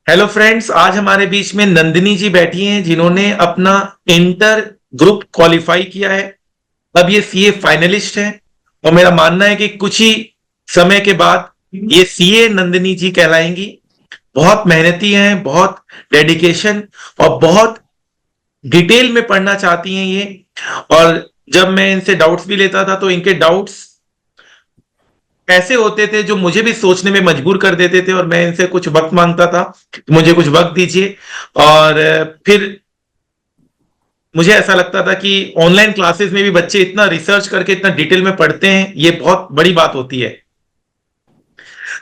Hello friends, आज हमारे बीच में नंदिनी जी बैठी हैं जिन्होंने अपना इंटर ग्रुप क्वालिफाई किया है। अब ये सीए फाइनलिस्ट हैं और मेरा मानना है कि कुछ ही समय के बाद ये सीए नंदिनी जी कहलाएंगी। बहुत मेहनती हैं, बहुत डेडिकेशन और बहुत डिटेल में पढ़ना चाहती हैं ये। और जब मैं इनसे डाउट्स भी लेता था तो इनके डाउट्स ऐसे होते थे जो मुझे भी सोचने में मजबूर कर देते थे, और मैं इनसे कुछ वक्त मांगता था कि मुझे कुछ वक्त दीजिए। और फिर मुझे ऐसा लगता था कि ऑनलाइन क्लासेस में भी बच्चे इतना रिसर्च करके इतना डिटेल में पढ़ते हैं, ये बहुत बड़ी बात होती है।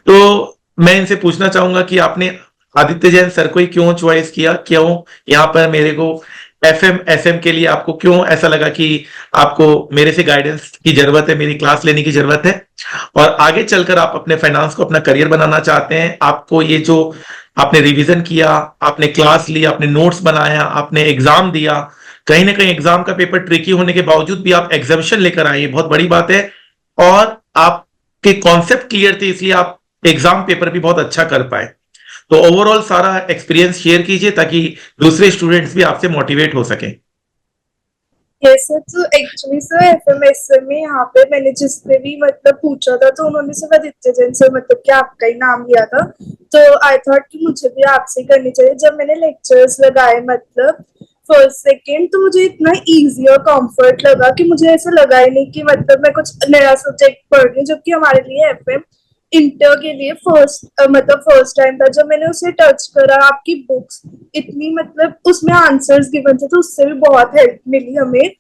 तो मैं इनसे पूछना चाहूंगा कि आपने आदित्य जैन सर को ही क्यों चॉइस किया, क्यों यहाँ पर मेरे को एफएम एसएम के लिए आपको क्यों ऐसा लगा कि आपको मेरे से गाइडेंस की जरूरत है, मेरी क्लास लेने की जरूरत है, और आगे चलकर आप अपने फाइनेंस को अपना करियर बनाना चाहते हैं। आपको ये जो आपने रिवीजन किया, आपने क्लास ली, आपने नोट्स बनाया, आपने एग्जाम दिया, कहीं ना कहीं एग्जाम का पेपर ट्रिकी होने के बावजूद भी आप एग्जामिशन लेकर आए, ये बहुत बड़ी बात है। और आपके कॉन्सेप्ट क्लियर थे, इसलिए आप एग्जाम पेपर भी बहुत अच्छा कर पाए। तो ओवरऑल सारा एक्सपीरियंस शेयर कीजिए ताकि दूसरे स्टूडेंट्स भी आपसे मोटिवेट हो सकें। Yes sir. तो एक्चुअली सर एफएमएसएम में यहाँ पे मैंने जिससे भी मतलब पूछा था तो उन्होंने सिर्फ आदित्य जैन से मतलब कि आपका ही नाम लिया था। तो आई थॉट कि मुझे भी आपसे करनी चाहिए। जब मैंने लेक्चर्स लगाए मतलब फर्स्ट सेकेंड, तो मुझे इतना इजी और कंफर्ट लगा कि मुझे ऐसा लगा ही नहीं कि मतलब मैं कुछ नया सब्जेक्ट पढ़ रही हूँ, जबकि हमारे लिए एफएम इंटर के लिए मतलब फर्स्ट टाइम था जब मैंने उसे टच करा। आपकी बुक्स इतनी मतलब उसमें आंसर्स गिवन थे तो उससे भी बहुत हेल्प मिली हमें।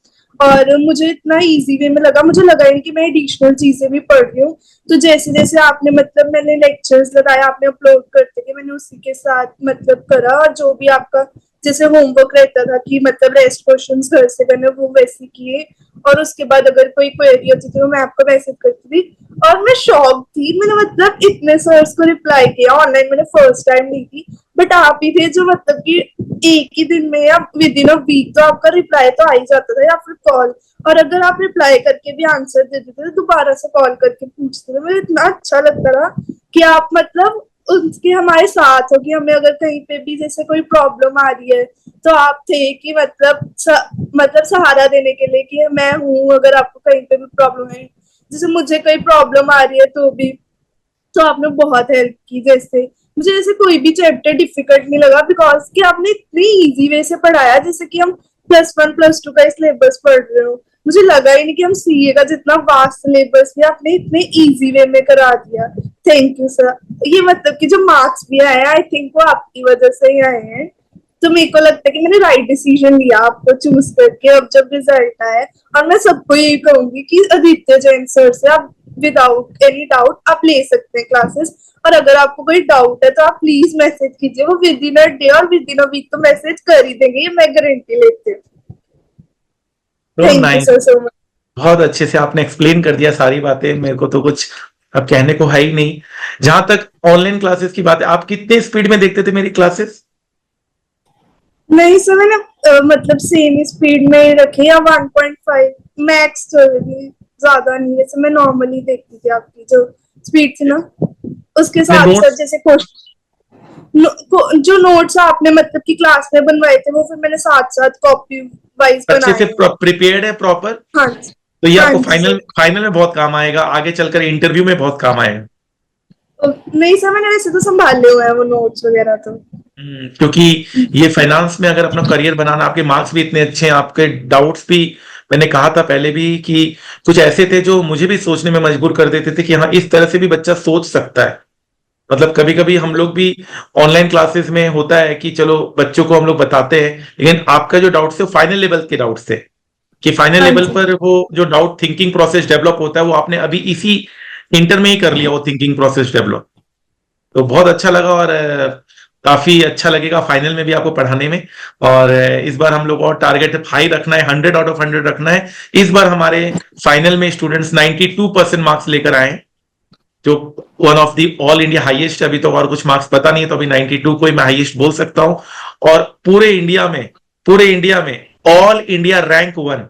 और मुझे इतना इजी वे में लगा, मुझे लगा ही कि मैं एडिशनल चीजें भी पढ़ रही हूँ। तो जैसे जैसे आपने मतलब मैंने लेक्चर्स लगाया, आपने अपलोड करते कि मैंने उसी के साथ मतलब करा। और जो भी आपका जैसे होमवर्क रहता था कि मतलब रेस्ट क्वेश्चंस घर से करने, वो वैसे किए। और उसके बाद अगर कोई क्वेरी होती थी तो मैं आपको मैसेज करती थी। और मैं शॉक थी, मैंने मतलब इतने सर्स को रिप्लाई किया। ऑनलाइन मैंने फर्स्ट टाइम ली थी, बट आप ही थे जो मतलब कि एक ही दिन में या विद इन अ वीक तो आपका रिप्लाई तो आ ही जाता था, या फिर कॉल। और अगर आप रिप्लाई करके भी आंसर दे देते थे, दोबारा से कॉल करके पूछते थे। मुझे इतना अच्छा लगता था कि आप मतलब उसके हमारे साथ हो, कि हमें अगर कहीं पे भी जैसे कोई प्रॉब्लम आ रही है तो आप थे कि मतलब सहारा देने के लिए कि मैं हूँ अगर आपको कहीं पे भी प्रॉब्लम है। जैसे मुझे कोई प्रॉब्लम आ रही है तो भी तो आपने बहुत हेल्प की। जैसे मुझे ऐसे कोई भी चैप्टर डिफिकल्ट नहीं लगा, बिकॉज कि आपने इतनी इजी वे से पढ़ाया, जैसे कि हम +1 +2 का सिलेबस पढ़ रहे हो। मुझे लगा ही नहीं कि हम सीए का जितना वास्ट सिलेबस भी आपने इतने इजी वे में करा दिया। Thank you sir. ये मतलब कि जो मार्क्स भी आए आई थिंक वो आपकी वजह से ही आए हैं। तो मेरे को लगता है कि मैंने राइट डिसीजन लिया आपको चूज करके। अब जब रिजल्ट आए, और मैं सबको यही कहूंगी कि आदित्य जैन सर से आप विदाउट एनी डाउट आप ले सकते हैं क्लासेस। और अगर आपको कोई डाउट है तो आप प्लीज मैसेज कीजिए, वो विद इन अ डे और विद इन अ वीक तो मैसेज कर ही देंगे, ये मैं गारंटी लेती हूँ। तो thank you nice, sir so much. बहुत अच्छे से आपने एक्सप्लेन कर दिया सारी बातें, मेरे को तो कुछ अब कहने को है ही नहीं। जहां तक ऑनलाइन क्लासेस की बात है, आप कितने स्पीड में देखते थे मेरी क्लासेस? नहीं सर, मैंने मतलब सेम स्पीड में रखे या 1.5 मैक्स चलेगी, ज्यादा नहीं। जैसे मैं नॉर्मली देखती थी आपकी जो स्पीड थी ना, उसके मैं साथ साथ नोट्स जैसे जो नोट्स आपने मतलब कि क्लास में बनवाए थे वो फिर मैंने साथ साथ कॉपी वाइज अच्छे से बनाए हैं। प्रिपेयर्ड है प्रॉपर, हाँ जी। तो ये हाँ आपको जी फाइनल सर। फाइनल में बहुत काम आएगा, आगे चलकर इंटरव्यू में बहुत काम आएगा। नहीं सर, मैंने वैसे तो संभाले हुए हैं वो नोट्स वगैरह तो। क्योंकि ये फाइनेंस में अगर अपना करियर बनाना, आपके मार्क्स भी इतने अच्छे हैं, आपके डाउट्स भी, मैंने कहा था पहले भी कि कुछ ऐसे थे जो मुझे भी सोचने में मजबूर कर देते थे कि हाँ, इस तरह से भी बच्चा सोच सकता है। मतलब कभी कभी हम लोग भी ऑनलाइन क्लासेस में होता है कि चलो बच्चों को हम लोग बताते हैं, लेकिन आपका जो डाउट्स थे वो फाइनल लेवल के डाउट्स थे, कि फाइनल हाँ लेवल जी। पर वो जो डाउट थिंकिंग प्रोसेस डेवलप होता है वो आपने अभी इसी इंटर में ही कर लिया, वो थिंकिंग प्रोसेस डेवलप। तो बहुत अच्छा लगा, और काफी अच्छा लगेगा फाइनल में भी आपको पढ़ाने में। और इस बार हम लोग और टारगेट हाई रखना है, 100 आउट ऑफ 100 रखना है। इस बार हमारे फाइनल में स्टूडेंट्स 92% मार्क्स लेकर आए, जो one of the all India highest. अभी तो और कुछ मार्क्स पता नहीं है, तो अभी 92 को ही मैं हाईएस्ट बोल सकता हूं। और पूरे इंडिया में all India rank 1,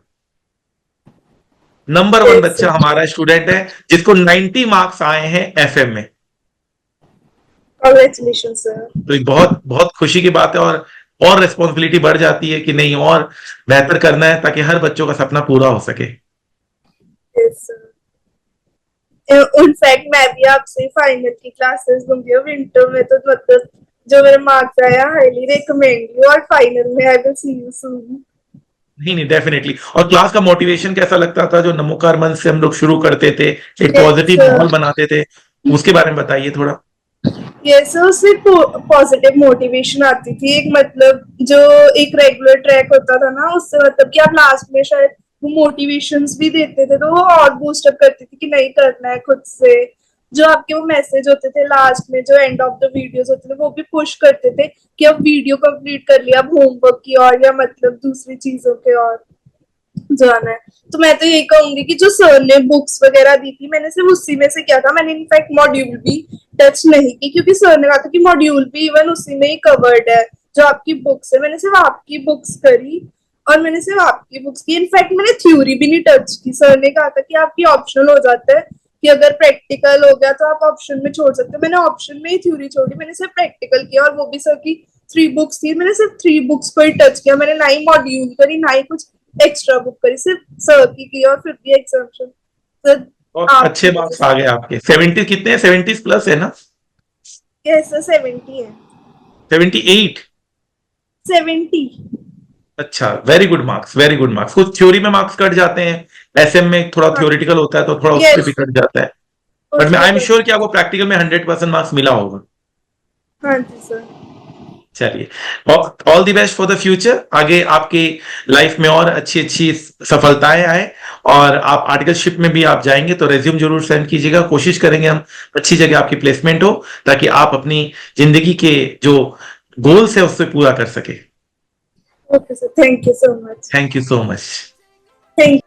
number 1 yes बच्चा सर। हमारा स्टूडेंट है जिसको 90 मार्क्स आए हैं एफएम में। Congratulations, sir. तो ये बहुत बहुत खुशी की बात है, और रिस्पॉन्सिबिलिटी बढ़ जाती है कि नहीं और बेहतर करना है ताकि हर बच्चों का सपना पूरा हो सके। Yes, sir. इनफैक्ट मैं भी आपसे फाइनल की क्लासेस लूंगी और विंटर में तो मतलब जो मेरे मार्क्स आया हाईली रिकमेंड यू और फाइनल में I will see you soon. नहीं नहीं, डेफिनेटली। और क्लास का मोटिवेशन कैसा लगता था जो नमोकार मंच से हम लोग शुरू करते थे, एक यस पॉजिटिव माहौल बनाते थे, उसके बारे में बताइए थोड़ा। यस उससे पॉजिटिव मोटिवेशन आती थी एक मतलब जो एक रेगुलर ट्रैक होता था ना उससे मतलब कि आप लास्ट में शायद वो मोटिवेशंस भी देते थे तो वो और बूस्ट अप करती थी कि नहीं करना है खुद से। जो आपके वो मैसेज होते थे लास्ट में जो एंड ऑफ द वीडियोस होते थे वो भी पुश करते थे कि अब वीडियो कंप्लीट कर लिया अब होमवर्क की और या मतलब दूसरी चीजों के और जाना है। तो मैं तो यही कहूंगी कि जो सर ने बुक्स वगैरह दी थी मैंने सिर्फ उसी में से किया था मैंने इनफैक्ट मॉड्यूल भी टच नहीं की क्योंकि सर ने कहा था कि मॉड्यूल भी इवन उसी में ही कवर्ड है जो आपकी बुक्स है मैंने सिर्फ आपकी बुक्स करी और मैंने सिर्फ आपकी बुक्स की इनफैक्ट मैंने थ्योरी भी नहीं टच की। सर ने कहा था कि आपकी ऑप्शनल हो जाता है कि अगर प्रैक्टिकल हो गया तो आप ऑप्शन में छोड़ सकते हो मैंने ऑप्शन में ही थ्योरी छोड़ी मैंने सिर्फ प्रैक्टिकल किया और वो भी सर की 3 बुक्स थी मैंने सिर्फ 3 बुक्स को ही टच किया मैंने ना ही मॉड्यूल करी ना ही कुछ एक्स्ट्रा बुक करी सिर्फ सर की और फिर भी एग्जाम्शन सर और आपकी अच्छे वजह मार्क्स आ से। गए आपके। 70 कितने हैं? 70 प्लस है ना? यस सर 70 है 78? 70। अच्छा, very good marks, very good marks. कुछ थ्योरी में मार्क्स कट जाते हैं, एसएम में थोड़ा हाँ थ्योरेटिकल होता है तो थोड़ा उस पर भी यस कट जाता है। बट मैं उसमें आई एम कट श्योर कि जाता आपको प्रैक्टिकल में 100% मार्क्स मिला होगा। हाँ जी सर। चलिए, all the best for the future. आगे आपकी लाइफ में और अच्छी अच्छी सफलताएं आए, और आप आर्टिकलशिप में भी आप जाएंगे तो रेज्यूम जरूर सेंड कीजिएगा। कोशिश करेंगे हम अच्छी जगह आपकी प्लेसमेंट हो ताकि आप अपनी जिंदगी के जो गोल्स है उससे पूरा कर सके। Okay sir thank you so much. Thank you so much. Thank